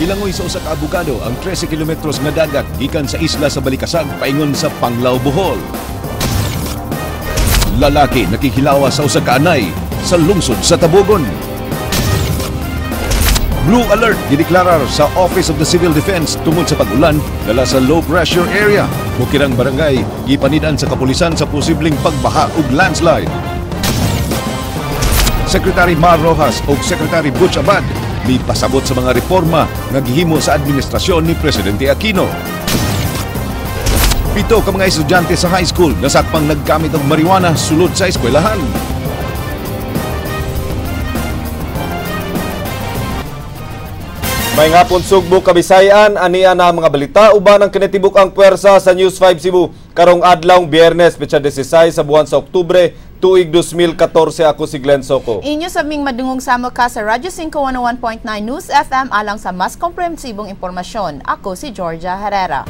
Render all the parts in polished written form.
Gilangoy sa usa ka abogado ang 13 kilometros nga dagat gikan sa isla sa Balikasag paingon sa Panglao, Bohol. Lalaki nakikilawa sa usa ka anay sa lungsod sa Tabogon. Blue alert gideklarar sa Office of the Civil Defense tungod sa pag-ulan dala sa low pressure area. Bukirang barangay gipanidan sa kapulisan sa posibleng pagbaha ug landslide. Secretary Mar Rojas o Secretary Butch Abad may pasabot sa mga reforma nga gihimo sa administrasyon ni Presidente Aquino. 7 ka mga estudyante sa high school nasakpang naggamit og marijuana sulod sa eskwelahan. May nga pong Sugbo, Kabisayan, aniya na mga balita uban ang kinatibuk ang puwersa sa News 5 Cebu karong adlawng Biyernes, petsa 16 sa buwan sa Oktubre, tuig 2014. Ako si Glenn Soco. Inyo sabing madungong sama ka sa Radyo 5 101.9 News FM alang sa mas komprehensibong impormasyon. Ako si Georgia Herrera.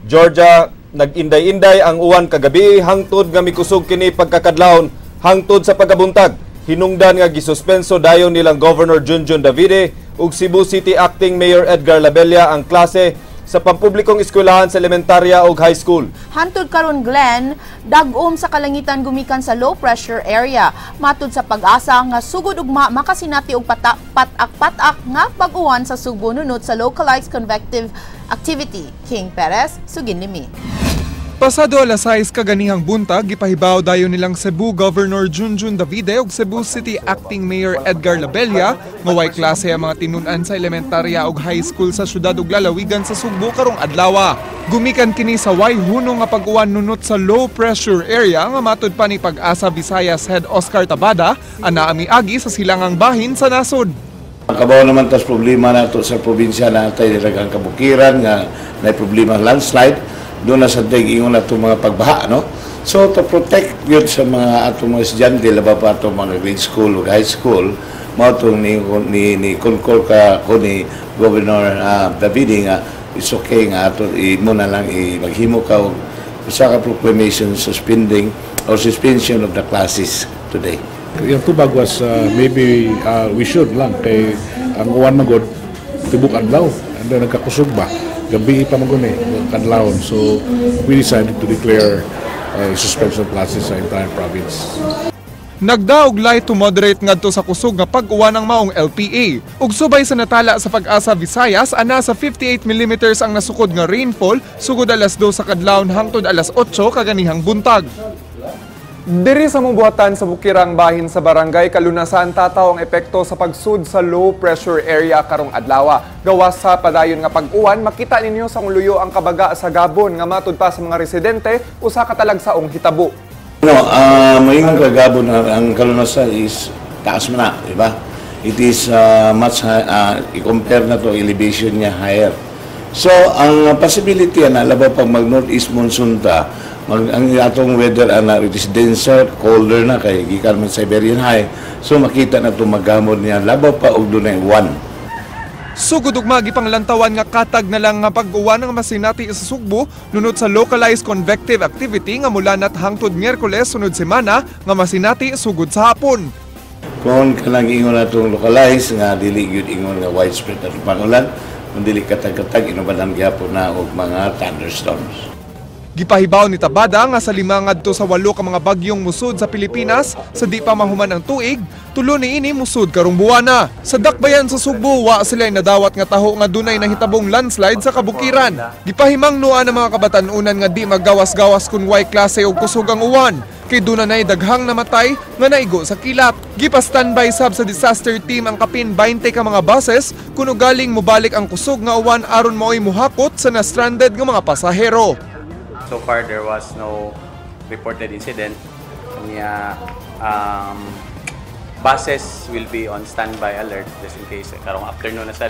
Georgia, nag-inday-inday ang uwan kagabi hangtod nga mikusog kini pagkakadlawon hangtod sa pagabuntag. Hinungdan nga gisuspenso dayon nilang Governor Junjun Davide ug Cebu City Acting Mayor Edgar Labella ang klase sa pampublikong eskwelahan sa elementarya ug high school. Hantod karon Glenn, dag-om sa kalangitan gumikan sa low pressure area. Matud sa pag-asa nga sugod ugma makasinati og patak-patak nga pag-uwan sa Subo nunot sa localized convective activity. King Perez, Suginlimi. Pasado alas 6 kaganihang buntag, gipahibaw dayon nilang Cebu Governor Junjun Davide ug Cebu City Acting Mayor Edgar Labella nga way klase ang mga tinunan sa elementarya ug high school sa syudad ug lalawigan sa Sugbo karong adlaw. Gumikan kini sa way hunong nga pag-uwan nunot sa low pressure area nga matud pa ni Pag-asa Visayas Head Oscar Tabada ana amiagi sa silangang bahin sa nasod. Kabaw naman tas problema nato sa probinsya na natay nilagang kabukiran nga may problema landslide. Doon na sa ingon na itong mga pagbaha, no? So, to protect yun sa mga atong mga estudyante, laba pa itong mga grade school o high school, mga itong ni Concol ka ko ni Governor Davide nga, it's okay nga ito, muna lang maghimo ka o sa proclamation suspending or suspension of the classes today. Yung tubag was maybe we should lang kay ang uwan magod tibuk adlaw and then nagkakusog ba gabi pa maguni kadlawon, so we decided to declare suspension of classes sa entire province. Nagdaog light to moderate ngadto sa kusog nga pag-uwan ng maong LPA. Ug subay sa natala sa Pag-asa Visayas ana sa 58 mm ang nasukod nga rainfall sugod alas 2 sa kadlawon hangtod alas 8 kaganihang buntag. Diri sa mubuhatan sa bukirang bahin sa barangay Kalunasan tataw ang epekto sa pagsud sa low pressure area karong adlaw. Gawas sa padayon nga pag-uwan, makita ninyo sa luyo ang kabaga sa Gabon nga matud pa sa mga residente usa ka talagsaong hitabo. Mayong kagabon ang Kalunasan is taas man na, di ba? It is much i-compare na to elevation niya higher. So ang possibility na labaw pag mag northeast monsoon ta ang atong weather ana it is denser, colder na kay gikan man Siberian high. So makita na to maghamon niya labaw pa og dunay uwan. Sugod ug magipanglantawan nga katag na lang nga pag-uwan nga masinati sa Sugbo nunot sa localized convective activity nga mula nat hangtod Miyerkules sunod semana nga masinati sugod sa hapon. Kung kanang ingon natong localized nga dili gyud ingon nga widespread at pangulan, kung dili katag-katag inubanan gyapon na og mga thunderstorms. Gipahibaw ni Tabada nga sa 5 ngadto sa 8 ka mga bagyong musud sa Pilipinas sa di pa mahuman ang tuig, tulo niini musud karong buwana. Sa dakbayan sa Sugbo, wa sila nadawat nga taho nga dunay nahitabong landslide sa kabukiran. Gipahimang nuan ang mga kabatan-unan nga di maggawas-gawas kun way klase og kusog ang uwan. Kay dunay daghang namatay nga naigo sa kilap. Gipa-standby sab sa disaster team ang kapin 20 ka mga buses kuno galing mobalik ang kusog nga uwan aron maoy muhakot sa na-stranded nga mga pasahero. So far, there was no reported incident. Buses will be on standby alert just in case. Karong afternoon na sad,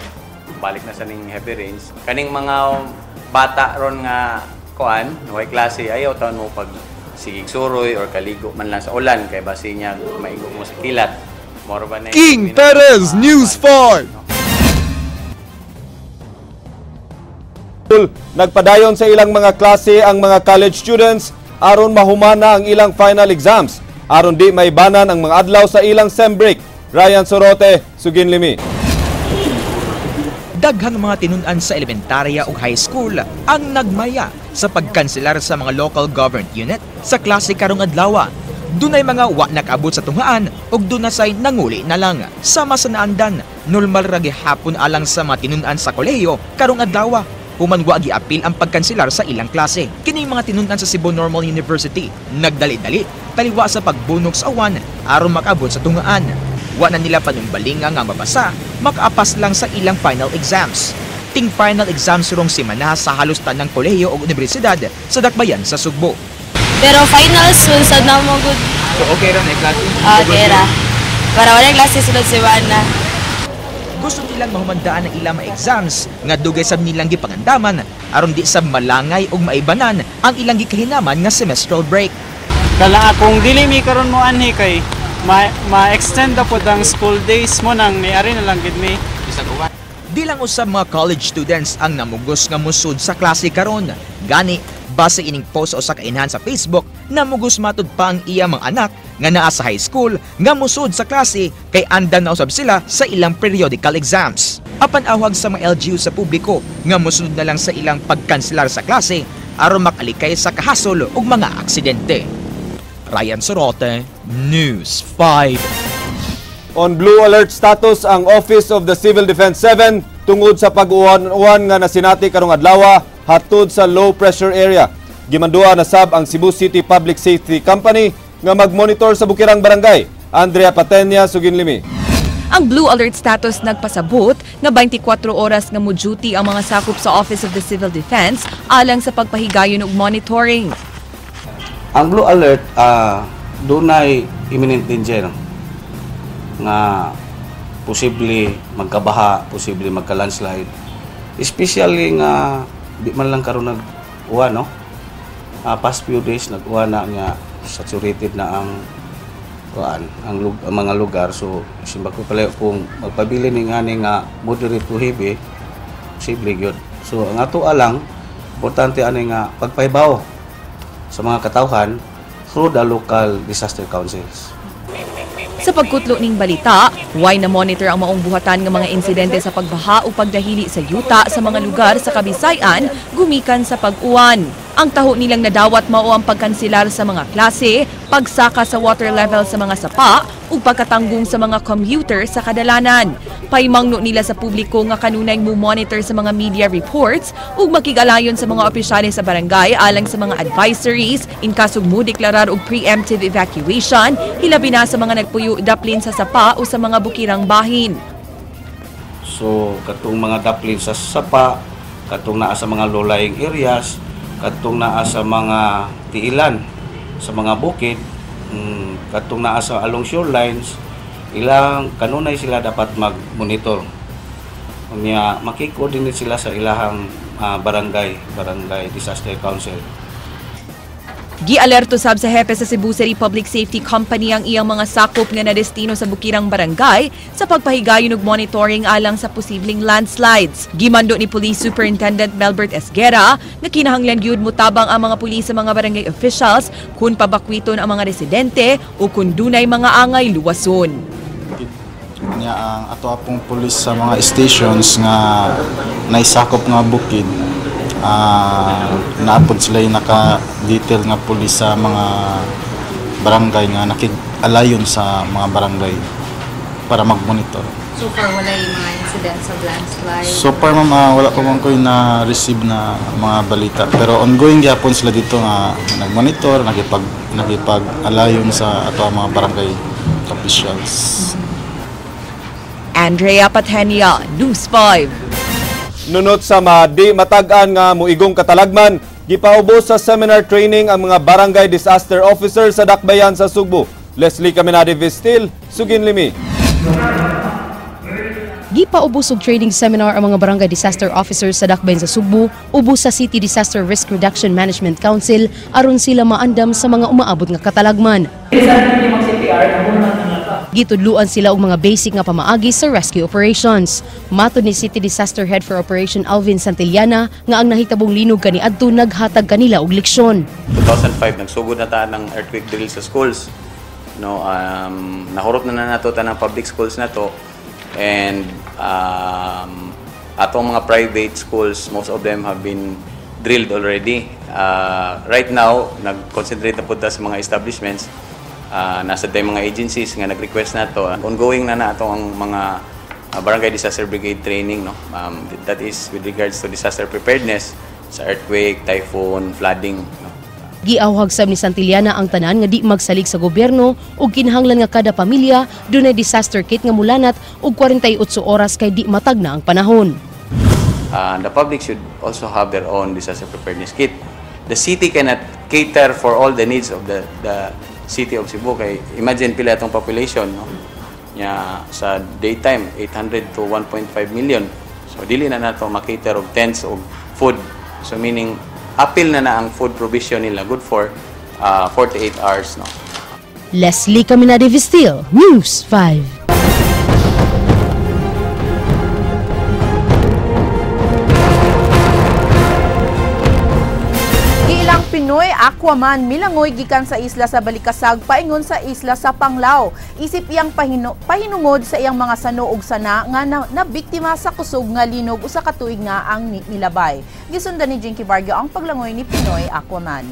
balik na sa ning heavy rains. Kaning mga bata ron nga kuan, way klase, ayaw taon mo pag sigig suroy or kaligo man lang sa ulan kay basi niya maigo mo sa kilat. King Perez, News 5! Nagpadayon sa ilang mga klase ang mga college students aron mahumana ang ilang final exams aron di maibanan ang mga adlaw sa ilang sem break. Ryan Sorote, Suginlimi. Daghang mga tinunan sa elementarya ug high school ang nagmaya sa pagkanselar sa mga local government unit sa klase karong adlaw. Dunay mga wa nakaabot sa tunghaan ug dunasay nanguli na lang. Sama sa naandan, normal ra gihapon alang sa mga tinunan sa kolehiyo karong adlaw. Human wa giapil ang pagkanselar sa ilang klase. Kining mga tinunan sa Cebu Normal University nagdali-dali taliwa sa pagbunog sa awan aron makaabot sa tunghaan. Wa na nila panumbalinga nga mabasa, makaapas lang sa ilang final exams. Ting final exams rong semana sa halos tanang kolehiyo o universidad sa dakbayan sa Sugbo. Pero finals, sunod na mo good. So okay ra na klase? Okay ra. Para wala klase sunod si Wana. Gusto nilang mahumandaan ang ilang mga exams nga dugay sab nilang gipangandaman aron di sab malangay ug maibanan ang ilang gikahinaman nga semestral break. Kala akong dili mi karon mo anhi kay ma-extend na po ang school days mo nang niari na lang gid mi. Di lang usab mga college students ang namugos nga musud sa klase karon. Gani, base ining post o sa kainhan sa Facebook, namugos matud pa ang iya mga anak nga naa sa high school nga musud sa klase kay andan na usab sila sa ilang periodical exams. Apan awag sa mga LGU sa publiko nga musud na lang sa ilang pagkanselar sa klase aron makalikay sa kahasol ug mga aksidente. Ryan Sorote, News 5. On blue alert status ang Office of the Civil Defense 7 tungod sa pag-uwan nga nasinati karong adlaw hatod sa low pressure area. Gimandua na sab ang Cebu City Public Safety Company nga mag-monitor sa bukirang barangay. Andrea Patenya, Suginlimi. Ang blue alert status nagpasabot nga 24 oras nga mo-duty ang mga sakop sa Office of the Civil Defense alang sa pagpahigayon ug monitoring. Ang blue alert, dunay imminent danger nga posible magkabaha, posible magka-landslide. Especially nga di man lang karon nag-uwan, no? Past few days nag-uwan na nga saturated na ang mga lugar. So simba ko pala kung magpabili ni nga moderate to heavy, posible gyud. So ang ato lang importante ani nga pagpahibaw sa mga katawhan through the local disaster councils. Sa pagkutlo ning balita, why na monitor ang maong buhatan ng mga insidente sa pagbaha o pagdahili sa yuta sa mga lugar sa Kabisayan gumikan sa pag-uwan. Ang taho nilang nadawat mao ang pagkanselar sa mga klase, pagsaka sa water level sa mga sapa ug pagkatanggong sa mga commuter sa kadalanan. Paimangno nila sa publiko nga kanunay mo-monitor sa mga media reports ug makigalayon sa mga opisyales sa barangay alang sa mga advisories in kasong mo deklarar og preemptive evacuation, hilabi na sa mga nagpuyo daplin sa sapa o sa mga bukirang bahin. So katong mga daplin sa sapa, katong naa sa mga low-lying areas, katong naa sa mga tiilan, sa mga bukid, katong naa sa along shorelines, ilang kanunay sila dapat mag-monitor. Unya makikoordinate sila sa ilahang barangay disaster council. Gi-alerto sab sa hepe sa Cebu City Public Safety Company ang iyang mga sakop nga nadestino sa bukirang barangay sa pagpahigayon ug monitoring alang sa posibleng landslides. Gimando ni Police Superintendent Melbert Esguera nga kinahanglan gyud mutabang ang mga pulis sa mga barangay officials kung pabakwiton ang mga residente o kung dunay mga angay luwason. Nya ang ato apong pulis sa mga stations nga naisakop nga bukid, naapod sila yung naka-detail nga pulis sa mga barangay nga nakig-alayon sa mga barangay para mag-monitor. So far, wala yung mga incidents of landslide? So far, wala pa man ko yung na-receive na mga balita. Pero ongoing gyapon sila dito nga nag-monitor, nakipag-alayon sa ato mga barangay officials. Andrea Patenia, News 5. Nunot sa di matag-an nga muigong katalagman, gipaubos sa seminar training ang mga barangay disaster officer sa Dakbayan sa Sugbo. Leslie Caminade Vistil, Suginlimi. Gipaubos og training seminar ang mga barangay disaster officers sa Dakbayan sa Sugbo, ubos sa City Disaster Risk Reduction Management Council aron sila maandam sa mga umaabot nga katalagman. Gitudluan sila og mga basic nga pamaagi sa rescue operations. Matod ni City Disaster Head for Operation Alvin Santillana nga ang nahitabong linog kaniadto naghatag kanila og leksyon. 2005 nagsugod na ta ng earthquake drill sa schools. No, nahurot na nato ta ng public schools na to, and atong mga private schools, most of them have been drilled already. Right now, nag-concentrate na po sa mga establishments. Nasa tayong mga agencies nga nag-request na to. Ongoing na ito ang mga barangay disaster brigade training. No? That is with regards to disaster preparedness sa earthquake, typhoon, flooding. No? Giawhag sab ni Santillana ang tanan nga di magsalig sa gobyerno ug kinahanglan nga kada pamilya dunay disaster kit nga mulanat og 48 oras kay di matag na ang panahon. The public should also have their own disaster preparedness kit. The city cannot cater for all the needs of the city of Cebu. Kay imagine pila itong population, no? Nya sa daytime 800 to 1.5 million. So dili na nato makater og tents of food. So meaning apil na ang food provision nila good for 48 hours, no. Leslie Caminade Vistil, News 5. Pinoy Aquaman milangoy gikan sa isla sa Balikasag paingon sa isla sa Panglao. Isip iyang pahinungod sa iyang mga sano ug sana nga nabiktima sa kusog nga linog usa ka tuig nga ang nilabay. Gisundan ni Jinky Bargio ang paglangoy ni Pinoy Aquaman.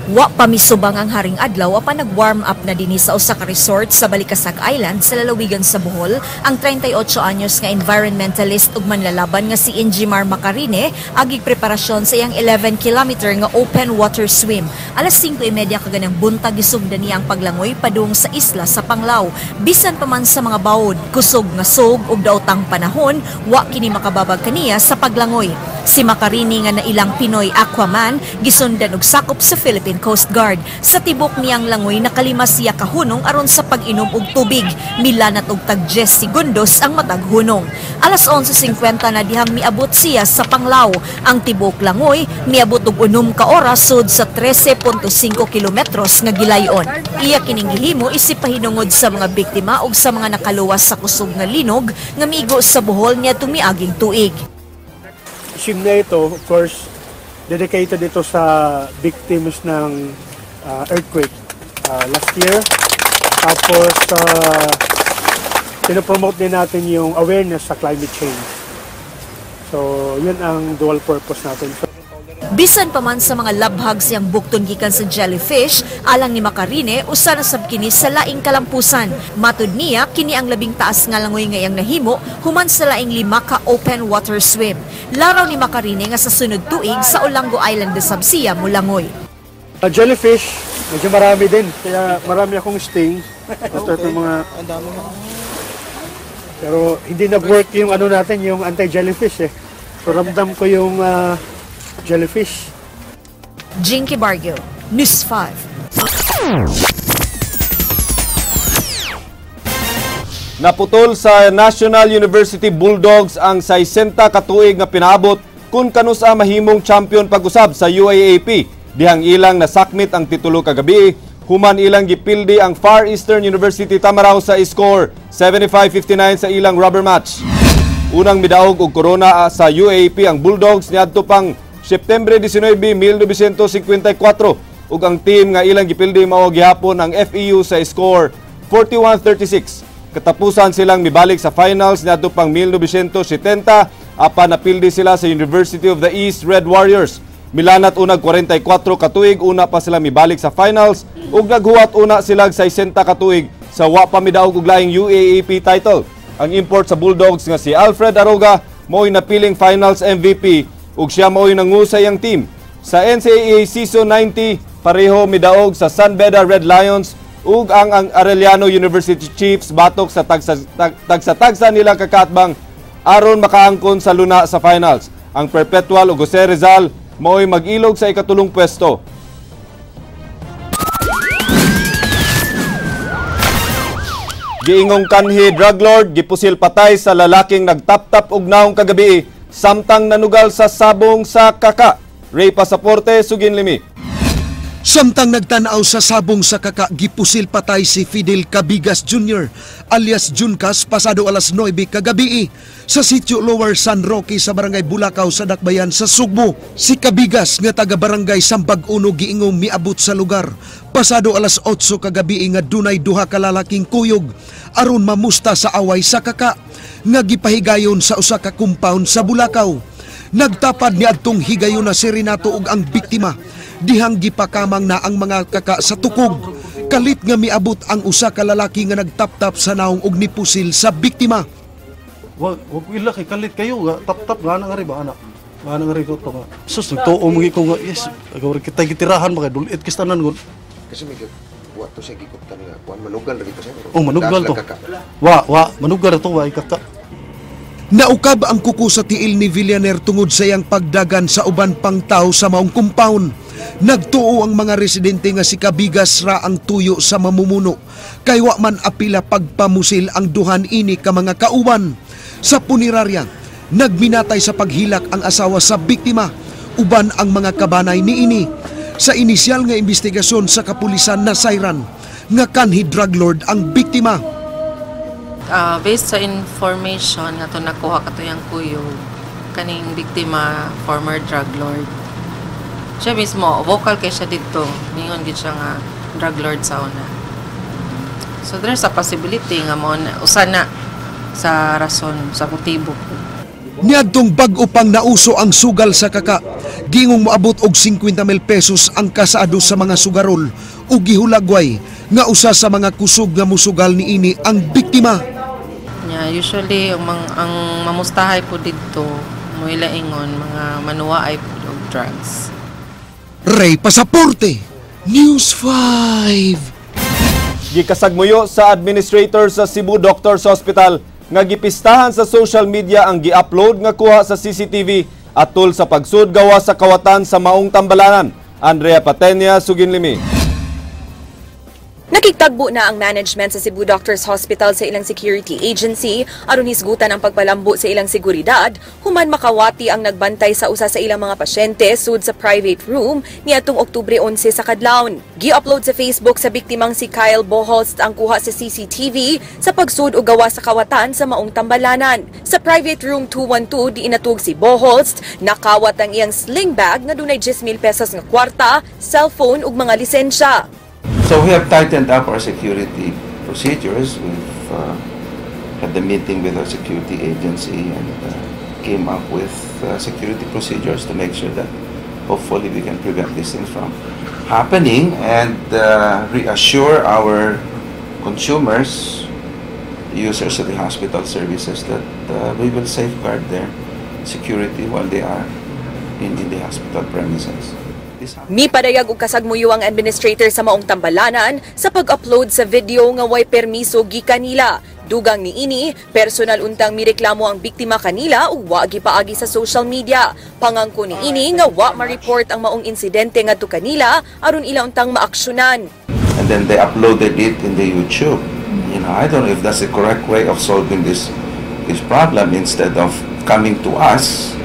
Wa pamisubang ang haring adlaw apan nag-warm up na dinhi sa usa ka resort sa Balikasag Island sa lalawigan sa Bohol ang 38 anyos nga environmentalist ug manlalaban nga si Ingimar Macarine agig preparasyon sa iyang 11 kilometer nga open water swim. Alas 5:30 kaganang buntag gisugdan niya ang paglangoy padung sa isla sa Panglao. Bisan pa man sa mga bawod, kusog nga sog ug daotang panahon, wa kini makababag kaniya sa paglangoy. Si Macarine nga nailang Pinoy Aquaman gisundan og sakop sa Philippine Coast Guard. Sa tibok niyang langoy nakalima siya kahunong aron sa pag-inom og tubig. Milanat og tag 10 segundos ang matag hunong. Alas 11:50 na dihang miabot siya sa Panglao. Ang tibok langoy miabot og 6 ka oras sud sa 13.5 kilometros nga gilayon. Iya kining gihimo isip pahinungod sa mga biktima ug sa mga nakaluwas sa kusog nga linog nga miigo sa Bohol niya tumiaging tuig. Sim na ito, of course, dedicated ito sa victims ng earthquake last year. Tapos, pinopromote din natin yung awareness sa climate change. So, yun ang dual purpose natin. Bisan pa man sa mga labhag siyang bukton gikan sa jellyfish, alang ni Macarine usa na sab kini sa laing kalampusan. Matud niya kini ang labing taas nga langoy nga iyang nahimo human sa laing 5 ka open water swim. Laraw ni Macarine nga sa sunod tuig sa Olango Island de Sabsia mulangoy. Jellyfish, medyo marami din, kaya marami akong sting. Ito mga pero hindi nag-work yung ano natin, yung anti-jellyfish eh. So ramdam ko yung jellyfish. Jinky Bargio, News 5. Naputol sa National University Bulldogs ang 60 katuig nga pinaabot kung kanusa mahimong champion pag-usab sa UAAP. Dihang ilang nasakmit ang titulo kagabi, human ilang gipildi ang Far Eastern University Tamaraw sa score 75-59 sa ilang rubber match. Unang midaog og corona sa UAAP ang Bulldogs niadto pang September 19, 1954 ug ang team nga ilang gipildi mao gihapon ang FEU sa score 41-36. Katapusan silang mibalik sa finals niadto pang 1970 apan napildi sila sa University of the East Red Warriors. Milanat unag 44 katuig una pa sila mibalik sa finals ug naghuwat una sila 60 katuig sa wa pa midaog og laing UAAP title. Ang import sa Bulldogs nga si Alfred Aroga mo'y napiling finals MVP ug siya mo'y nangusay ang team. Sa NCAA Season 90, pareho midaog sa San Beda Red Lions ug ang Arellano University Chiefs batok sa tagsa nila kakatbang aron makaangkon sa luna sa finals. Ang Perpetual ug Jose Rizal mo'y mag-ilog sa ikatulong pwesto. Giingong kanhi drug lord gipusil patay sa lalaking nagtaptap og naong kagabi samtang nanugal sa sabong sa kaka. Ray Pasaporte, Sugin Limi. Samtang nagtanaw sa sabong sa kaka, gipusil patay si Fidel Cabigas Jr. alias Juncas pasado alas 9 kagabi sa sitio Lower San Roque sa barangay Bulacau sa Dakbayan sa Sugbo. Si Cabigas nga taga barangay Sambag Uno giingong miabot sa lugar pasado alas 8 kagabi nga dunay duha ka lalaking kuyog aron mamusta sa away sa kaka nga gipahigayon sa usa ka compound sa Bulacau. Nagtapad ni adtong higayon na si Renato ug ang biktima. Dihang gipakamang na ang mga kaka sa tukog. Kalit nga miabot ang usa ka lalaki nga nagtaptap sa naong ug nipusil sa biktima. Wag ila kay kalit kayo nga tap nga nga ri ba anak. Nga nga ri ko to nga. Sus nagtuo mo ko nga yes, agaw kita gitirahan ba kay dulit kistanan gon. Kasi may wa to sa gikutan nga kuan manugal ra gito sa. Oh manugal to. Wa manugal to wa ikaka. Naukab ang kuko sa tiil ni Villaner tungod sa iyang pagdagan sa uban pang tao sa maong compound. Nagtuo ang mga residente nga si Cabigas ra ang tuyo sa mamumuno. Kay wa man apila pagpamusil ang duhan ini ka mga kauban. Sa punerarya, nagminatay sa paghilak ang asawa sa biktima. Uban ang mga kabanay niini. Sa inisyal nga investigasyon sa kapulisan na sayran, nga kanhi drug lord ang biktima. Based sa information nga to nakuha kato yang kuyog, kaning biktima former drug lord. Siya mismo vocal kay siya dito, ningon gid siya nga drug lord sa una. So there's a possibility nga mo usana sa rason sa motibo. Niadtong bag-o pang nauso ang sugal sa kaka, gingong moabot og 50,000 pesos ang kasaado sa mga sugarol ug gihulagway nga usa sa mga kusog nga musugal niini ang biktima. Usually ang mamustahay po dito mo ingon mga manuwaay po og drugs. Ray Pasaporte, News 5. Gikasagmuyo sa administrator sa Cebu Doctors Hospital nga gipistahan sa social media ang gi-upload nga kuha sa CCTV atol sa pagsud gawa sa kawatan sa maong tambalanan. Andrea Patenya, Suginlimi. Nakikitagbo na ang management sa Cebu Doctors Hospital sa ilang security agency aron hisgutan ang pagpalambo sa ilang seguridad human makawati ang nagbantay sa usa sa ilang mga pasyente sud sa private room niadtong Oktubre 11 sa kadlawon. Gi-upload sa Facebook sa biktimang si Kyle Boholst ang kuha sa CCTV sa pagsud og gawa sa kawatan sa maong tambalanan. Sa private room 212 di inatug si Boholst, nakawat ang iyang sling bag na dunay 10,000 pesos nga kwarta, cellphone ug mga lisensya. So we have tightened up our security procedures. We've had the meeting with our security agency and came up with security procedures to make sure that hopefully we can prevent these things from happening and reassure our consumers, users of the hospital services that we will safeguard their security while they are in the hospital premises. Mipadayag og kasagmuyo ang administrator sa maong tambalanan sa pag-upload sa video nga way permiso gikan nila. Dugang niini, personal untang mireklamo ang biktima kanila ug wa gipaagi sa social media. Pangangko niini nga wa ma-report ang maong insidente ngadto kanila aron ila untang maaksyonan. And then they uploaded it in the YouTube. You know, I don't know if that's the correct way of solving this problem instead of coming to us.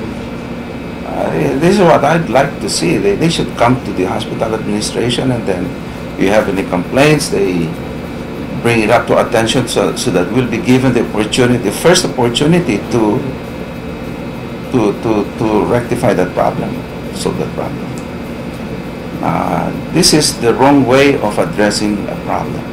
This is what I'd like to see. They should come to the hospital administration and then if you have any complaints, they bring it up to attention so that we'll be given the opportunity, the first opportunity to rectify that problem, solve that problem. This is the wrong way of addressing a problem.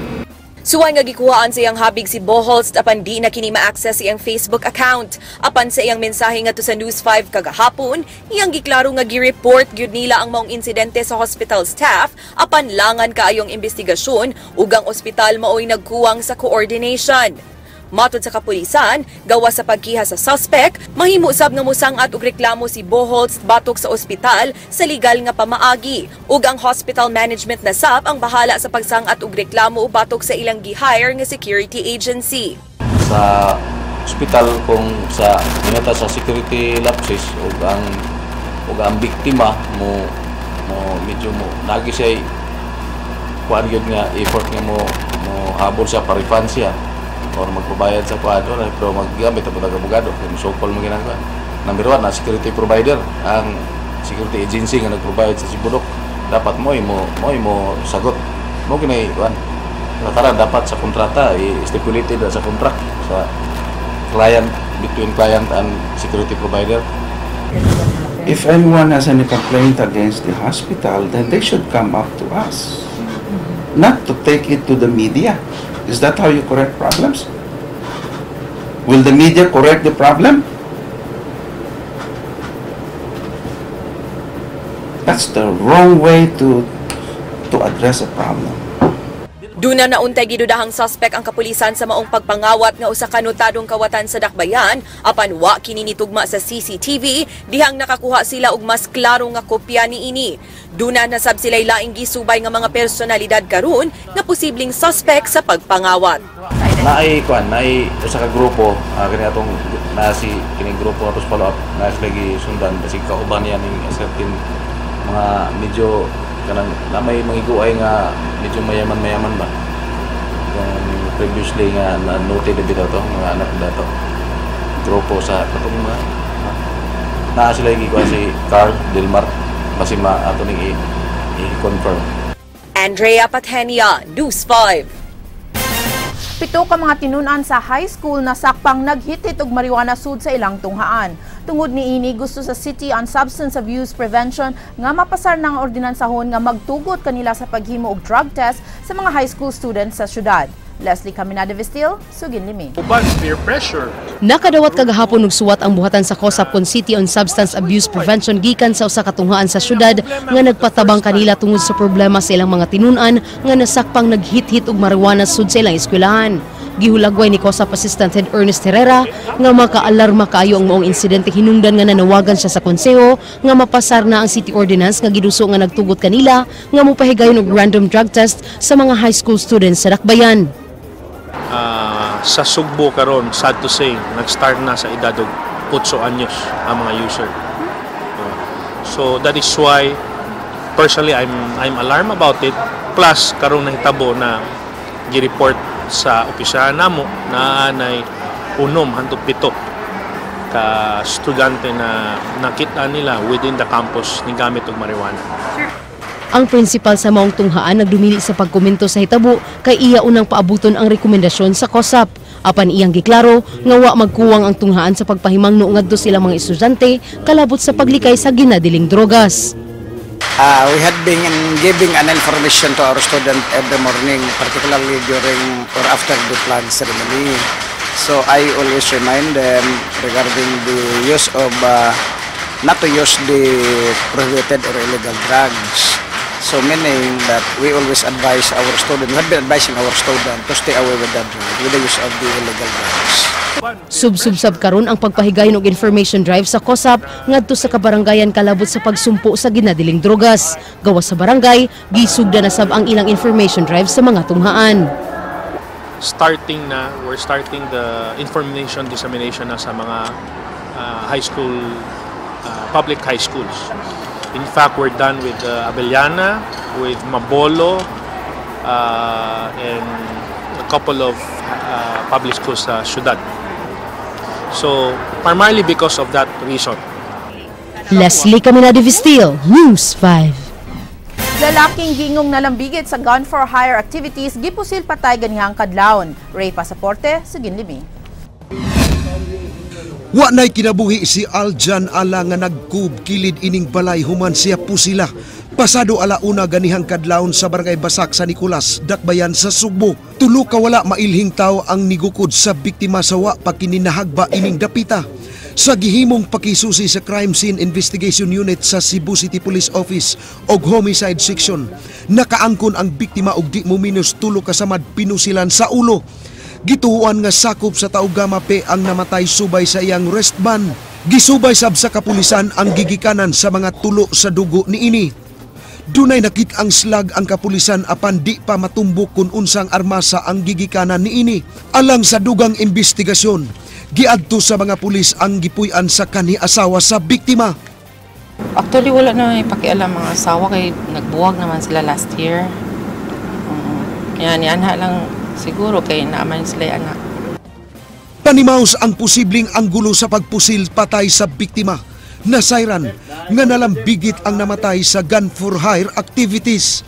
Suway nga gikuhaan sa iyang habig si Boholst apan di na kini ma-access iyang Facebook account. Apan sa iyang mensahe ngadto sa News 5 kagahapon, iyang giklaro nga gi-report gyud nila ang maong insidente sa hospital staff apan langan kaayong investigasyon ug ang ospital maoy nagkuwang sa coordination. Matod sa kapulisan, gawa sa pagkiha sa suspect, mahimo sab nga mosangat og reklamo si Boholst batok sa ospital sa legal nga pamaagi ug ang hospital management na sab ang bahala sa pagsangat og reklamo batok sa ilang gi-hire nga security agency. Sa ospital kung sa minata sa security lapses ug ang biktima mo medyo mo nagi siya kuan gyud nga effort nga mo habol sa parifan siya or magpabayad sa kuadro pero maggamit ang abogado kung so-called mo ginagawa. Number 1 na security provider ang security agency nga nag-provide sa Cebu Doc dapat mo sagot. Mo kinay kuan. Lataran dapat sa kontrata stipulated sa contract sa client, between client and security provider. If anyone has any complaint against the hospital, then they should come up to us, not to take it to the media. Is that how you correct problems? Will the media correct the problem? That's the wrong way to address a problem. Duna na untay gidudahang suspect ang kapulisan sa maong pagpangawat nga usa ka notadong kawatan sa Dakbayan apan wa kini nitugma sa CCTV dihang nakakuha sila og mas klaro nga kopya niini. Duna na sab sila'y laing gisubay nga mga personalidad karon nga posibleng suspect sa pagpangawat. Naay usa ka grupo kani atong si kining grupo atos follow up na sila gisundan kasi kauban niya ning certain mga medyo kanang na may mangiguay nga medyo mayaman ba yung previously nga na noted dito to mga anak dato grupo sa katong mga na sila giguay si Carl Delmar basi ato ning i-confirm. Andrea Patenia, News 5. Pito ka mga tinunan sa high school na sakpang naghitit og marijuana sud sa ilang tunghaan. Tungod niini gusto sa City on Substance Abuse Prevention nga mapasar ng ordinansahon nga magtugot kanila sa paghimo og drug test sa mga high school students sa syudad. Leslie Caminada Vistil, Sugin Limi. Peer pressure. Nakadawat kagahapon og suwat ang buhatan sa COSAP kon City on Substance Abuse Prevention gikan sa usa ka tunghaan sa syudad nga nagpatabang kanila tungod sa problema sa ilang mga tinunan nga nasakpang naghit-hit og marijuana sud sa ilang eskwelahan. Gihulagway ni COSAP Assistant Head Ernest Herrera nga makaalarma kaayo ang maong insidente hinungdan nga nanawagan siya sa konseho nga mapasar na ang city ordinance nga giduso nga nagtugot kanila nga mopahigayon og random drug test sa mga high school students sa Dakbayan. Sa Sugbo karon, sad to say, nag-start na sa edad og 8 anyos ang mga user. So that is why personally I'm alarmed about it. Plus karon nahitabo na gi-report sa opisyahan namo na anay 6 hangtod 7 ka estudyante na nakita nila within the campus ni gamit og marijuana. Ang principal sa maong tunghaan nagdumili sa pagkomento sa hitabo kay iya unang paabuton ang rekomendasyon sa COSAP. Apan iyang giklaro nga wa magkuwang ang tunghaan sa pagpahimangno ngadto sila mga estudyante kalabot sa paglikay sa ginadiling drogas. We had been giving an information to our student every morning, particularly during or after the flag ceremony. So I always remind them regarding the use of not to use the prohibited or illegal drugs. So meaning that we always advise our students, we have been advising our students to stay away with the use of the illegal drugs. Sub-sab karon ang pagpahigayon og information drive sa COSAP ngadto sa kabarangayan kalabot sa pagsumpo sa ginadiling drogas. Gawas sa barangay, gisugda na sab ang ilang information drive sa mga tunghaan. We're starting the information dissemination na sa mga high school, public high schools. In fact, we're done with Abellana, with Mabolo, and a couple of public schools sa syudad. So, primarily because of that reason. Leslie Caminada Vistil, News 5. Lalaking gingong nalambigit sa gun for hire activities, gipusil patay ganihang kadlawon. Ray Pasaporte, Sugin Limi. Wa na'y kinabuhi si Aljan Ala nga nagkub kilid ining balay human siya pusila. Pasado alauna ganihang kadlawon sa barangay Basak sa Nicolas, Dakbayan sa Sugbo. Tulo ka wala mailhing tao ang nigukod sa biktima sa wa pakininahagba ining dapita. Sa gihimong pakisusi sa Crime Scene Investigation Unit sa Cebu City Police Office og Homicide Section, nakaangkon ang biktima og di mo minus tulo kasamad pinusilan sa ulo. Gituhuan nga sakop sa Taugamape ang namatay subay sa iyang wristband. Gisubay sab sa kapulisan ang gigikanan sa mga tulo sa dugo niini. Dunay nakit ang slag ang kapulisan apan di pa matumbok kung unsang armasa ang gigikanan niini. Alang sa dugang investigasyon, giadto sa mga pulis ang gipuy-an sa kanhi asawa sa biktima. Actually, wala na ipakialam mga asawa kay nagbuwag naman sila last year. Yan, anha lang siguro kay naaman sila anak. Panimaos ang posibleng anggulo sa pagpusil patay sa biktima. Nasayran nga nalambigit ang namatay sa gun for hire activities.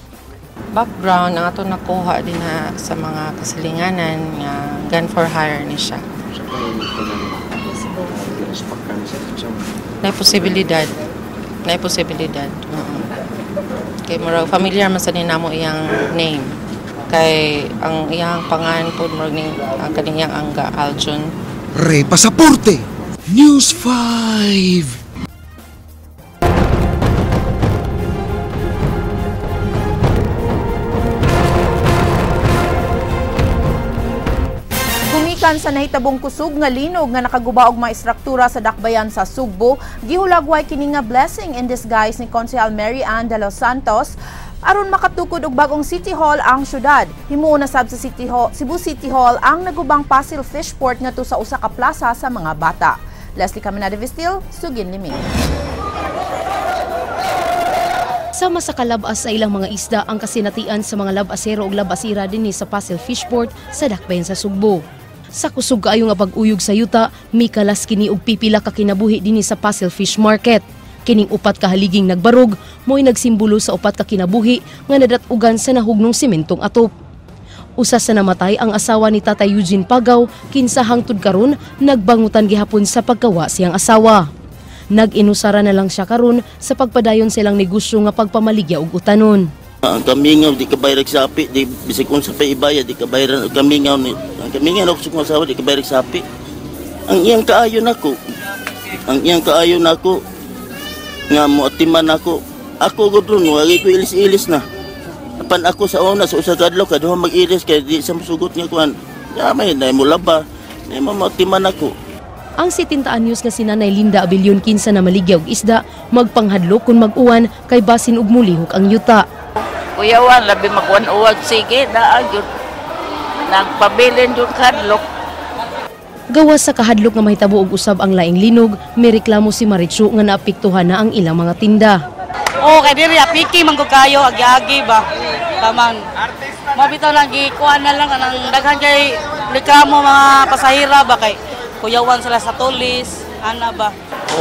Background ang ato nakuha din sa mga kasilinganan nga gun for hire ni siya. Na posibilidad. Kay murag familiar man sa ninamo iyang name. Kay ang iyang pangan pod murag ning ang kaniyang angga Aljun. Ray Pasaporte, News 5. Sa nahitabong kusog nga linog nga nakaguba og mga istruktura sa dakbayan sa Sugbo, gihulagway kini nga blessing in disguise ni Konsehal Mary Ann de los Santos aron makatukod og bagong City Hall ang syudad. Himuon na sab sa Cebu City Hall ang nagubang Pasil Fishport ngadto sa usa ka plaza sa mga bata. Leslie Caminada Vistil, Sugin Liming. Sama sa kalabas sa ilang mga isda ang kasinatian sa mga labasero ug labasira dinhi sa Pasil Fishport sa dakbayan sa Sugbo. Sa kusog kaayo nga pag-uyog sa yuta, mikalas kini og pipila ka kinabuhi dinhi sa Pasil Fish Market. Kining upat ka haliging nagbarog mo'y nagsimbolo sa upat ka kinabuhi nga nadatugan sa nahugnong sementong atop. Usa sa namatay ang asawa ni Tatay Eugene Pagaw, kinsa hangtod karon nagbangutan gihapon sa pagkawa siyang asawa. Nag-inusara na lang siya karon sa pagpadayon silang negosyo nga pagpamaligya og utanon. Ang kamingaw di kabayrak sapi, di bisig kung sa paibaya di kabayran og kamingaw ni. Ang kamingaw og sukong asawa di kabayrak sapi. Ang iyang kaayo nako nga moatiman ako. Ako gud ron wagi ko ilis-ilis na. Apan ako sa una sa usa ka adlaw kaduha mag-ilis kay di sa musugot nga kuan. Gamay na mo laba. Nay moatiman ako. Ang 70 anyos nga si Nanay Linda Abellion kinsa na maligya og isda, magpanghadlok kung mag-uwan kay basin og mulihok ang yuta. Kuyawan, labi makuan-uwag, sige, naagyod. Nagpabilin yung kadlok. Gawas sa kahadlok nga mahitabo og usab ang laing linog, may reklamo si Marichu nga naapektuhan na ang ilang mga tinda. Kay diri piki man ko kayo agi-agi ba. Tamang mabitaw lang gikuan na lang nang daghan kay reklamo mga pasahira ba kay kuyawan sila sa tulis, ana ba.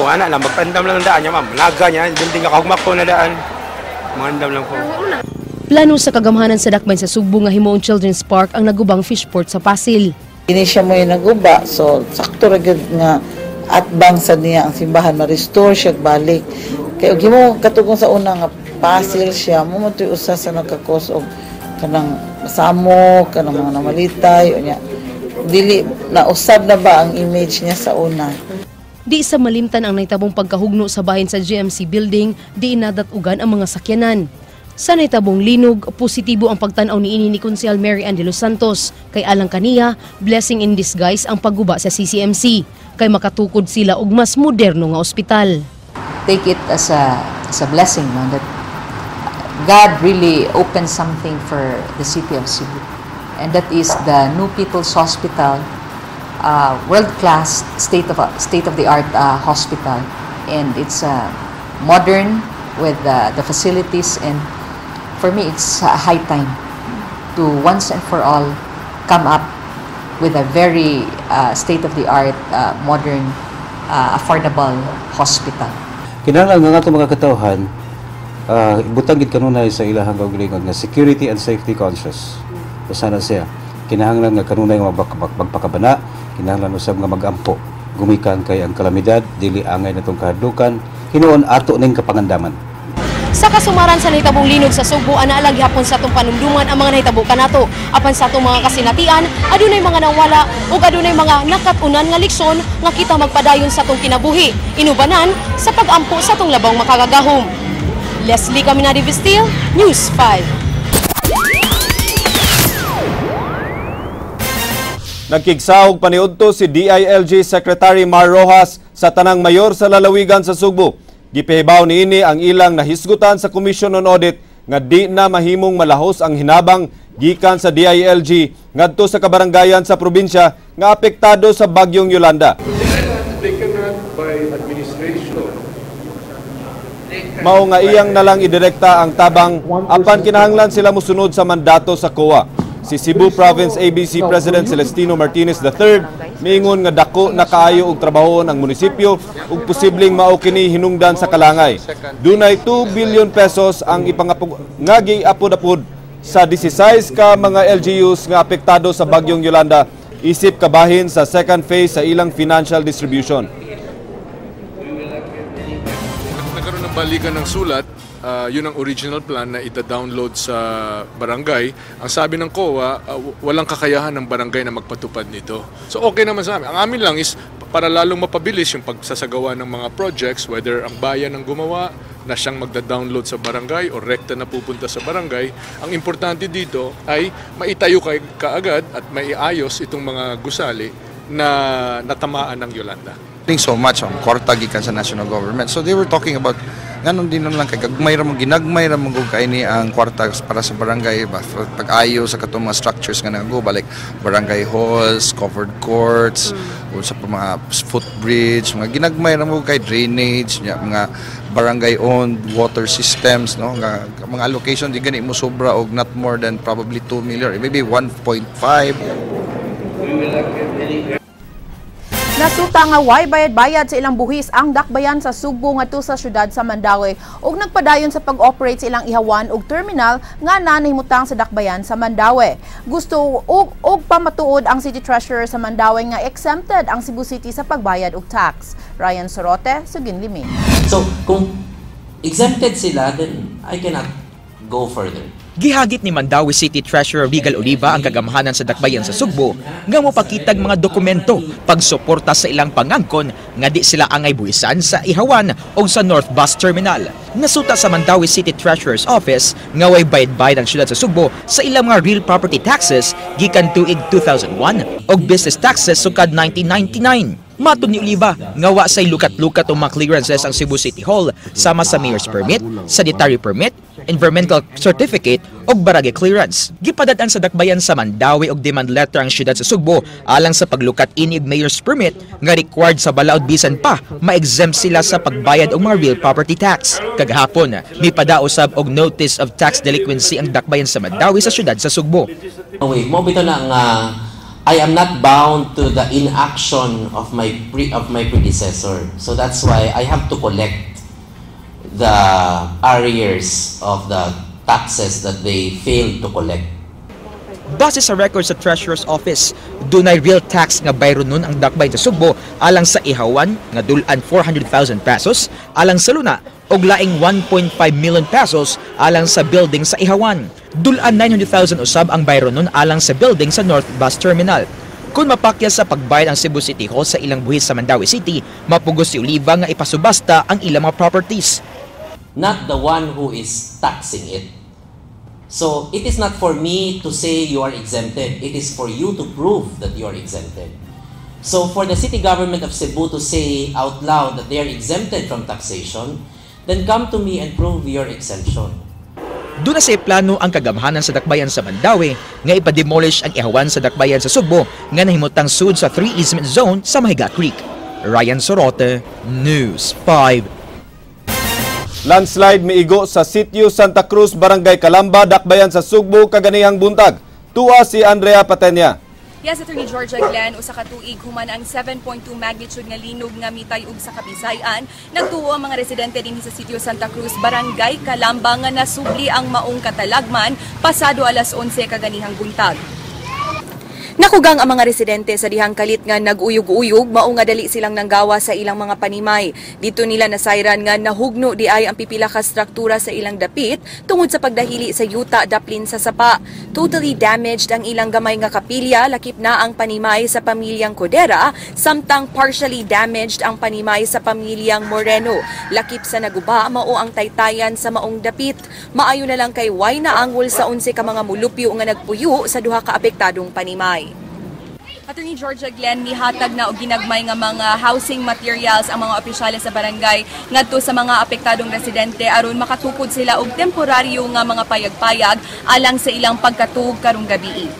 Ana lang magpandam lang daan niya, ma'am. Naga niya, hindi ka kahugmak ko na daan. Magandam lang po. Plano sa kagamhanan sa dakbayan sa Sugbo nga himuong Children's Park ang nagubang fishport sa Pasil. Ini siya mo yung naguba, so sakto ragid nga atbang sa niya ang simbahan ma-restore siya balik. Kaya gimo katugong sa una nga Pasil siya mo mo usa sa nagkakos og kanang masamo, kanang mga namalitay o niya. Dili na usab na ba ang image niya sa una. Di sa malimtan ang naitabong pagkahugno sa bahin sa GMC building, di inadatugan ang mga sakyanan. Sa naitabong linog, positibo ang pagtanaw niini ni Konsehal Mary Ann de los Santos. Kay alang kaniya, blessing in disguise ang pagguba sa CCMC. Kay makatukod sila og mas moderno nga ospital. Take it as a blessing, no, that God really opened something for the city of Cebu. And that is the New People's Hospital, world-class, state-of-the-art hospital. And it's modern with the facilities, and for me, it's high time to once and for all come up with a very state-of-the-art, modern, affordable hospital. Kinahanglan nga ato mga katawhan, ibutang gid kanunay sa ilahang kaugalingon nga security and safety conscious. Sana siya. Kinahanglan nga kanunay nga magpakabana, kinahanglan usab nga magampo. Gumikan kay ang kalamidad, dili angay natong kahadlukan, hinuon ato ning kapangandaman. Sa kasumaran sa nahitabong linog sa Sugbo, anaalang gihapon sa atong panumduman ang mga nahitabo kanato. Apan sa atong mga kasinatian, adunay mga nawala ug adunay mga nakatunan nga leksyon nga kita magpadayon sa atong kinabuhi. Inubanan sa pag-ampo sa atong labang makagagahom. Leslie Caminada Vistil, News 5. Nagkigsahog paniudto si DILG Secretary Mar Rojas sa tanang mayor sa lalawigan sa Sugbo. Gipahibaw niini ang ilang nahisgutan sa Commission on Audit nga di na mahimong malahos ang hinabang gikan sa DILG ngadto sa kabaranggayan sa probinsya nga apektado sa bagyong Yolanda. Mao nga iyang nalang idirekta ang tabang apan kinahanglan sila mosunod sa mandato sa COA. Si Cebu Province ABC President Celestino Martinez III miingon nga dako na kaayo og trabaho ang munisipyo ug posibleng mao kini hinungdan sa kalangay. Dunay 2 billion pesos ang nga giapod-apod sa 16 ka mga LGUs nga apektado sa bagyong Yolanda isip kabahin sa second phase sa ilang financial distribution. Nagkaroon ng balikan ng sulat. Yun ang original plan na ita-download sa barangay. Ang sabi ng COA, walang kakayahan ng barangay na magpatupad nito. So okay naman sa amin. Ang amin lang is para lalong mapabilis yung pagsasagawa ng mga projects, whether ang bayan ang gumawa na siyang magda-download sa barangay o rekta na pupunta sa barangay. Ang importante dito ay maitayo kaagad at maiayos itong mga gusali na natamaan ng Yolanda. So much on kwarta gikan sa national government. So they were talking about nganon din lang kay gagmay ra mo ginagmay ra mo kay ni ang kwarta para sa barangay pag-ayo sa katong mga structures nga nagago balik barangay halls, covered courts, o sa mga footbridge, mga ginagmay ra mo kay drainage, mga barangay owned water systems, no, nga mga allocation di gani mo sobra og not more than probably 2 million, maybe 1.5. Nasuta nga way bayad-bayad sa ilang buhis ang dakbayan sa Sugbo ngadto sa syudad sa Mandaue ug nagpadayon sa pag-operate sa ilang ihawan ug terminal nga nanahimutang sa dakbayan sa Mandaue. Gusto og pamatuod ang City Treasurer sa Mandaue nga exempted ang Cebu City sa pagbayad og tax. Ryan Sorote, Sugin Limin. So kung exempted sila, then I cannot go further. Gihagit ni Mandaue City Treasurer Regal Oliva ang kagamahanan sa dakbayan sa Sugbo nga mopakitag mga dokumento pagsuporta sa ilang pangangkon nga di sila angay buhisan sa ihawan o sa North Bus Terminal. Nasuta sa Mandaue City Treasurer's Office nga way bayad-bayad ang syudad sa Sugbo sa ilang mga real property taxes gikan tuig 2001 o business taxes sukad 1999. Matod ni Oliva, ngawa say lukat-lukat o mga clearances ang Cebu City Hall sama sa Mayor's Permit, Sanitary Permit, Environmental Certificate o Barangay Clearance. Gipadadaan sa dakbayan sa Mandaue og demand letter ang syudad sa Sugbo alang sa paglukat inig Mayor's Permit nga required sa balaod bisan pa ma-exempt sila sa pagbayad og mga real property tax. Kagahapon, may padausab og notice of tax delinquency ang dakbayan sa Mandaue sa syudad sa Sugbo. Mo bitaw na nga I am not bound to the inaction of my predecessor. So that's why I have to collect the arrears of the taxes that they failed to collect. Base sa records sa Treasurer's Office, dunay real tax nga bayro nun ang dakbayan sa Sugbo alang sa ihawan nga dulan 400,000 pesos, alang sa luna og laing 1.5 million pesos alang sa building sa ihawan. Dulan 900,000 usab ang bayro nun alang sa building sa North Bus Terminal. Kung mapakya sa pagbayad ang Cebu City Hall sa ilang buhis sa Mandaue City, mapugos si Oliva nga ipasubasta ang ilang mga properties. Not the one who is taxing it. So it is not for me to say you are exempted. It is for you to prove that you are exempted. So for the city government of Cebu to say out loud that they are exempted from taxation, then come to me and prove your exemption. Doon na sa plano ang kagamahanan sa dakbayan sa Mandaue nga ipa-demolish ang ihawan sa dakbayan sa Sugbo nga nahimutang sud sa 3 easement zone sa Mahiga Creek. Ryan Sorote, News 5. Landslide miigo sa Sitio Santa Cruz, Barangay Calamba, dakbayan sa Sugbo kaganihang buntag. Tuwa si Andrea Patenya. Yes, Attorney Georgia Glenn, usa ka tuig human ang 7.2 magnitude nga linog nga mitay ug sa Kabisayan. Nagtuo ang mga residente dinhi sa Sitio Santa Cruz, Barangay Calamba nga nasubli ang maong katalagman pasado alas 11 kaganihang buntag. Nakugang ang mga residente sa dihang kalit nga nag-uyog-uyog, mao nga dali silang nanggawa sa ilang mga panimay. Dito nila nasayran nga nahugno di ay ang pipila ka struktura sa ilang dapit tungod sa pagdahili sa yuta daplin sa sapa. Totally damaged ang ilang gamay nga kapilya, lakip na ang panimay sa pamilyang Codera, samtang partially damaged ang panimay sa pamilyang Moreno. Lakip sa naguba, mao ang taytayan sa maong dapit. Maayo na lang kay way na angol sa 11 ka mga mulupyo nga nagpuyo sa duha ka apektadong panimay. Attorney Georgia Glenn, nihatag na o ginagmay nga mga housing materials ang mga opisyales sa barangay ngadto sa mga apektadong residente aron makatukod sila og temporaryo nga mga payag-payag alang sa ilang pagkatuog karong gabi.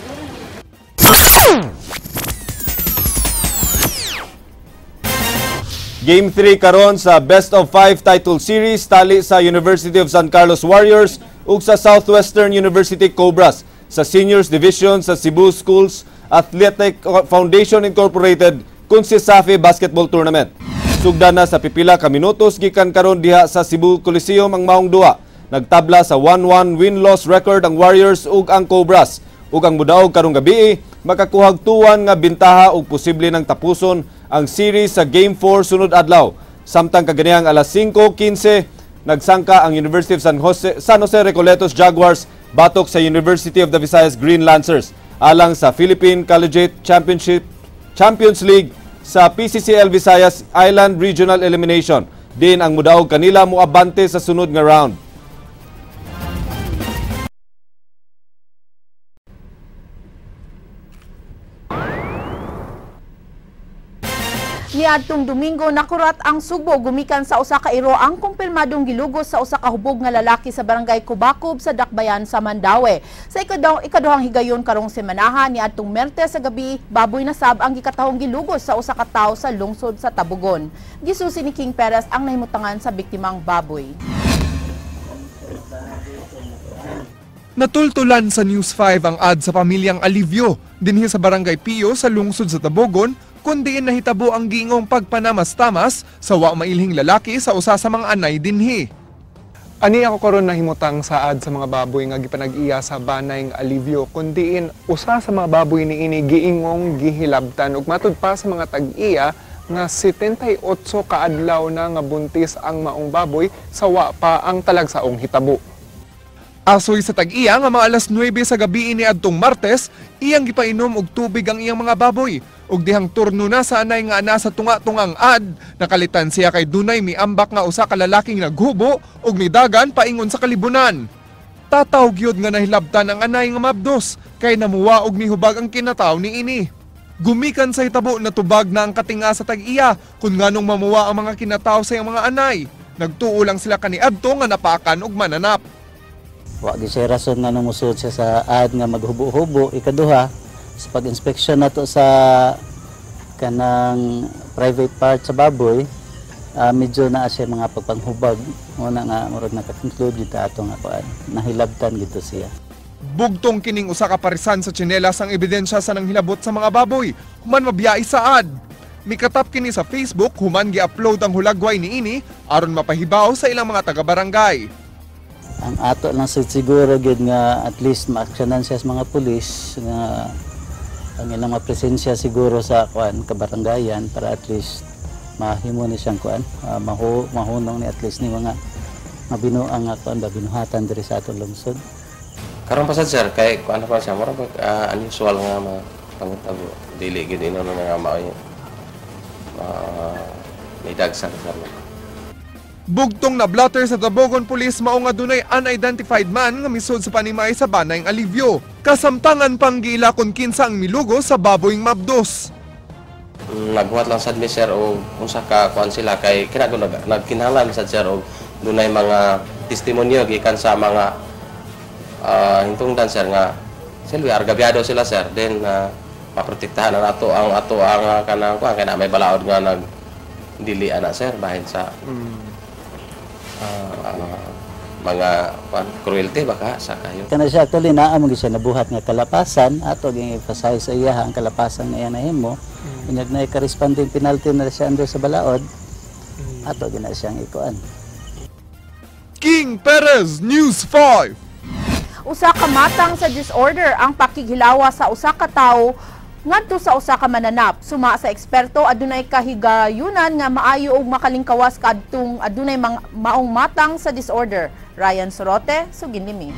Game 3 karon sa Best of 5 title series tali sa University of San Carlos Warriors ug sa Southwestern University Cobras. sa Seniors Division sa Cebu Schools Athletic Foundation Incorporated kun si Safi Basketball Tournament. Sugdan na sa pipila ka minutos gikan karon diha sa Cebu Coliseum ang maong duwa. Nagtabla sa 1-1 win-loss record ang Warriors ug ang Cobras. Ug ang mudaog karong gabi makakuhag tuwan nga bintaha ug posible nang tapuson ang series sa Game 4 sunod adlaw. Samtang kaganihang alas 5:15 nagsangka ang University of San Jose Recoletos Jaguars batok sa University of the Visayas Green Lancers alang sa Philippine Collegiate Champions League sa PCCL Visayas Island Regional Elimination. Din ang mudaog kanila moabante sa sunod nga round. Niadtong Domingo nakurat ang Sugbo gumikan sa usa ka iro ang kumpirmadong gilugos sa usa ka hubog nga lalaki sa barangay Kubakob sa Dakbayan sa Mandaue. Sa ikaduhang higayon karong semanahan niadtong Martes sa gabi, baboy na sab ang gikatahong gilugos sa usa ka tawo sa lungsod sa Tabugon. Gisusi ni King Perez ang nahimutangan sa biktimang baboy. Natultulan sa News 5 ang ad sa pamilyang Alivio dinhi sa barangay Pio sa lungsod sa Tabugon kundi nahitabo ang gingong pagpanamas-tamas sa wa mailhing lalaki sa usa sa mga anay dinhi. Ani ako karon nahimutang sa ad sa mga baboy nga gipanag-iya sa banay nga Alivio kundiin usa sa mga baboy niini giingong gihilabtan ug matud pa sa mga tag-iya nga 78 ka adlaw na nga buntis ang maong baboy sa wa pa ang talagsaong hitabo. Asoy sa tag-iya nga mga alas 9 sa gabi ini adtong Martes, iyang gipainom og tubig ang iyang mga baboy. Ug dihang turno na sa anay nga ana sa tunga-tungang ad, nakalitan siya kay dunay miambak nga usa ka lalaking naghubo ug midagan paingon sa kalibunan. Tataw gyud nga nahilabtan ang anay nga mabdos kay namuwa og mihubag ang kinataw niini. Gumikan sa hitabo na tubag na ang katinga sa tag-iya kun nganong mamuwa ang mga kinataw sa iyang mga anay. Nagtuo lang sila kaniadto nga napakan og mananap. Wa di siya rason nga namusod siya sa ad nga maghubo-hubo. Ikaduha, sa pag-inspeksyon nato sa kanang private part sa baboy, medyo na siya mga pagpanghubag. Muna nga, murag nakakonclude dito ato nga nahilabtan dito siya. Bugtong kining usa ka parisan sa tsinelas ang ebidensya sa nanghilabot sa mga baboy, human mabiyai sa ad. Mikatap kini sa Facebook, human gi-upload ang hulagway niini aron mapahibaw sa ilang mga taga-barangay. Ang ato lang siguro gid nga at least maaksyonan siya sa mga pulis nga ang ilang presensya siguro sa kabarangayan para at least mahimo ni siyang mahunong ni at least ni mga binuang nga binuhatan diri sa atong lungsod. Karon pa sad sir kay kuan pa siya mura unusual nga pangutabo dili gid ino nga maayo. May dagsan sir. Bugtong na blatter sa Tabogon Police mao nga dunay unidentified man nga misud sa panimay sa banay ng Alivio. Kasamtangan pang giila kon kinsa ang milugo sa baboyng mabdos. Nagbuhat lang sad mi sir og unsa ka kuan sila kay nagkinahanglan sad sir og dunay mga testimonyo gikan sa mga hintungdan sir nga silbi argabyado sila sir then maprotektahan na nato ang kanang kuan kay na may balaod nga nag dili ana sir bahin sa mga cruelty baka sa kayo. Kana siya actually naa mo siya nabuhat nga kalapasan ato gi-emphasize sa iya ang kalapasan nga nahimo. Unyag na corresponding penalty na siya under sa balaod. Ato gina siyang ikuan. King Perez, News 5. Usa ka matang sa disorder ang pakighilawa sa usa ka tawo ngadto sa usa ka mananap. Suma sa eksperto adunay kahigayunan nga maayo og makalingkawas kadtong adunay maong matang sa disorder. Ryan Sorote, Suginlimi.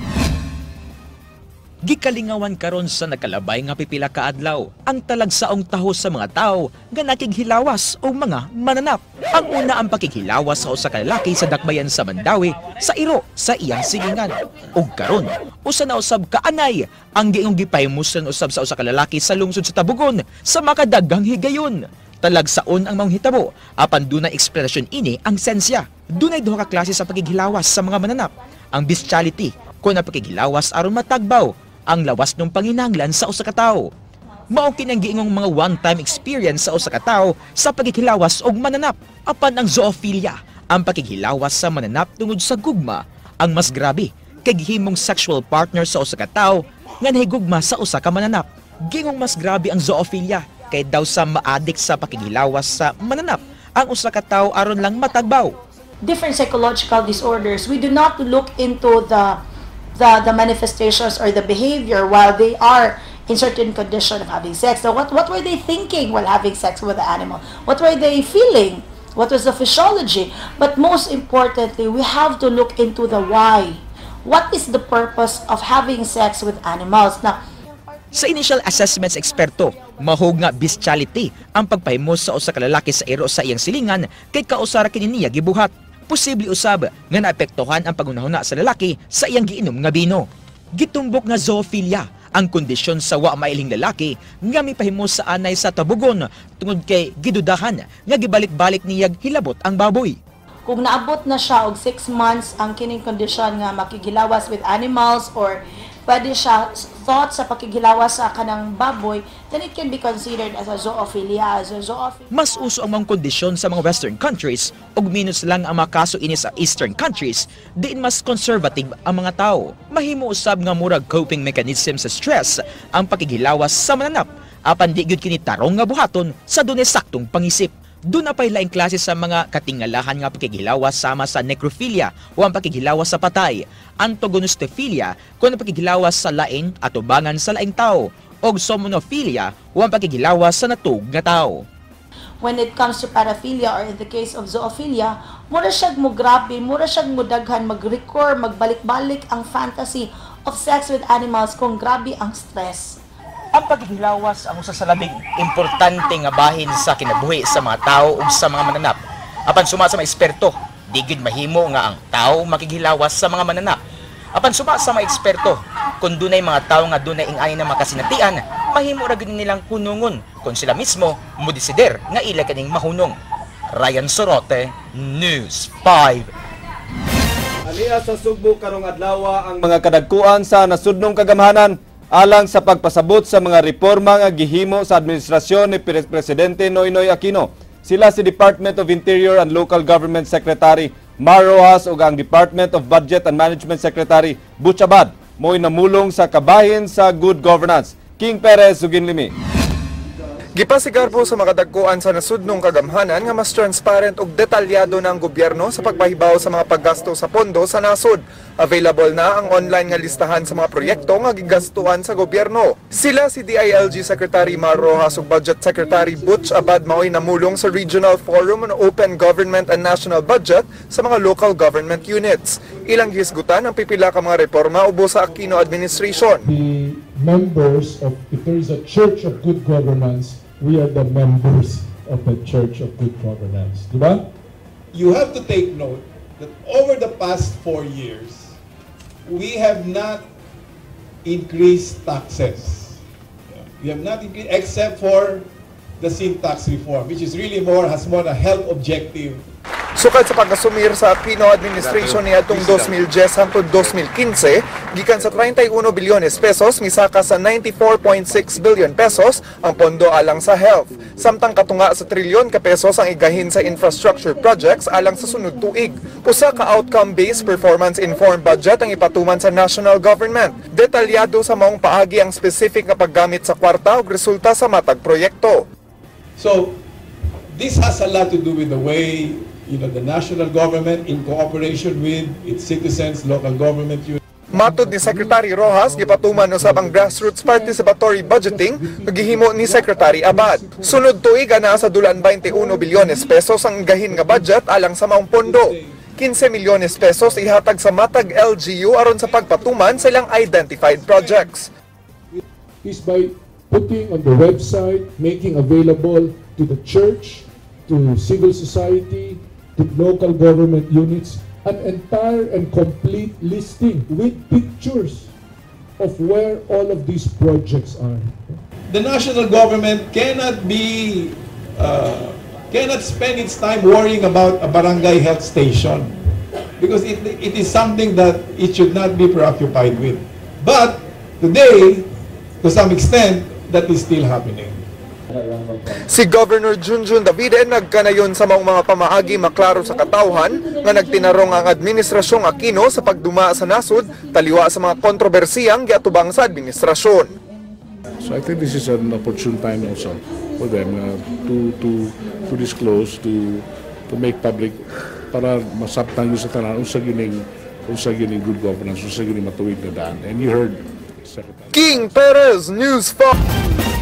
Gikalingawan karon sa nakalabay nga pipila ka adlaw ang talagsaong taho sa mga tao nga nakighilawas og mga mananap. Ang una ang pakighilawas sa usa ka lalaki sa Dakbayan sa Mandaue sa iro sa iyang silingan. Ug karon, usa na usab ka anay ang giingong gipaymusan usab sa usa ka lalaki sa lungsod sa Tabugon sa makadaghang higayon. Talagsaon ang maong hitabo apan dunay eksplanasyon ini ang sensya. Dunay duha ka klase sa pakighilawas sa mga mananap. Ang bestiality kun ang pakighilawas aron matagbaw ang lawas ng panginahanglan sa usa ka tawo. Mao kining giingong mga one-time experience sa usa ka tawo sa paghihilawas og mananap. Apan ang zoophilia, ang paghihilawas sa mananap tungod sa gugma, ang mas grabe kay gihimong sexual partner sa usa ka tawo nga nahigugma sa usa ka mananap. Gingong mas grabe ang zoophilia kay daw sa maadik sa pakigilawas sa mananap ang usa ka tawo aron lang matagbaw. Different psychological disorders, we do not look into the manifestations or the behavior while they are in certain condition of having sex. So what were they thinking while having sex with the animal? What were they feeling? What was the physiology? But most importantly, we have to look into the why. What is the purpose of having sex with animals? Now, sa initial assessments eksperto, mahog nga bestiality ang pagpahimos sa usa ka lalaki sa ero sa iyang silingan kay kausara kini niya gibuhat. Posible usab nga naapektuhan ang pagunahuna sa lalaki sa iyang giinom nga bino. Gitumbok nga zoophilia ang kondisyon sa wa mailing lalaki nga mipahimos sa anay sa tabugon tungod kay gidudahan nga gibalik-balik niya hilabot ang baboy. Kung naabot na siya og 6 months ang kining kondisyon nga makigilawas with animals or pwede siya thought sa pakigilawas sa kanang baboy, then it can be considered as a zoophilia. Mas uso ang mga kondisyon sa mga Western countries ug minus lang ang mga kaso ini sa Eastern countries, diin mas conservative ang mga tao. Mahimo usab nga murag coping mechanism sa stress ang pakigilawas sa mananap, apan di gyud kini tarong nga buhaton sa dunay saktong pangisip. Doon na pa'y laing klase sa mga katingalahan nga pakigilawas sama sa necrophilia o ang pakigilawas sa patay, antagonistophilia kung ang pakigilawas sa laing at ubangan sa laing tao, o somnophilia o ang pakigilawas sa natug nga tao. When it comes to paraphilia or in the case of zoophilia, mura siyag mo grabe, mura siyag mo daghan, mag-recur, magbalik-balik ang fantasy of sex with animals kung grabe ang stress. Ang paghihilawas ang usa sa labing importante nga bahin sa kinabuhi sa mga tao ug sa mga mananap. Apan suma sa mga eksperto, di gid mahimo nga ang tao makigilawas sa mga mananap. Apan suma sa mga eksperto, kung dunay mga tao nga dunay ingani na makasinatian, mahimo ra gid nilang hunungon kung sila mismo mo desider nga ila kaning mahunong. Ryan Sorote, News 5. Aliya sa Sugbo karong adlaw ang mga kadagkuan sa nasudnong kagamhanan alang sa pagpasabot sa mga reforma nga gihimo sa administrasyon ni Presidente Noynoy Aquino. Sila si Department of Interior and Local Government Secretary Mar Rojas ug ang Department of Budget and Management Secretary Butch Abad mo'y namulong sa kabahin sa good governance. King Perez, Suginlimi. Gipasigar po sa makadagkuan sa nasudnong kagamhanan nga mas transparent ug detalyado na ang gobyerno sa pagpahibaw sa mga paggasto sa pondo sa nasod. Available na ang online nga listahan sa mga proyekto nga gigastuan sa gobyerno. Sila si DILG Secretary Mar Rojas ug Budget Secretary Butch Abad mao'y namulong sa Regional Forum on Open Government and National Budget sa mga local government units. Ilang hisgutan ang pipila ka mga reforma ubos sa Aquino administration. The members of, if there is a church of good governance, we are the members of the church of good governance. Diba? You have to take note that over the past 4 years, we have not increased taxes. We have not increased except for the sin tax reform, which is really has more a health objective. Sukad sa pag-asumir sa Aquino administration ni atong 2010 hangtod 2015, gikan sa 31 bilyones pesos misaka sa 94.6 billion pesos ang pondo alang sa health. Samtang katunga sa trilyon ka pesos ang igahin sa infrastructure projects alang sa sunod tuig. Usa ka outcome-based performance-informed budget ang ipatuman sa national government. Detalyado sa maong paagi ang specific nga paggamit sa kwarta ug resulta sa matag proyekto. So, this has a lot to do with the way the national government in cooperation with its citizens, local government units. Matod ni Secretary Rojas, gipatuman usab ang grassroots participatory budgeting gihimo ni Secretary Abad. Sunod tuig ana sa dulan 21 bilyones pesos ang gahin nga budget alang sa maong pondo. 15 milyones pesos ihatag sa matag LGU aron sa pagpatuman sa ilang identified projects. Is by putting on the website, making available to the church, to civil society, to local government units, an entire and complete listing with pictures of where all of these projects are. The national government cannot spend its time worrying about a barangay health station because it is something that it should not be preoccupied with. But today, to some extent, that is still happening. Si Governor Junjun Davide nagkanayon sa mga pamaagi maklaro sa katawhan nga nagtinarong ang administrasyong Aquino sa pagduma sa nasud taliwa sa mga kontrobersiyang giatubang sa administrasyon. So I think this is an opportune time also for them to disclose, to make public para masabtan yung sa tanan unsa gining good governance, unsa gining matuwid na daan. And you heard Secretary King Perez, News 5.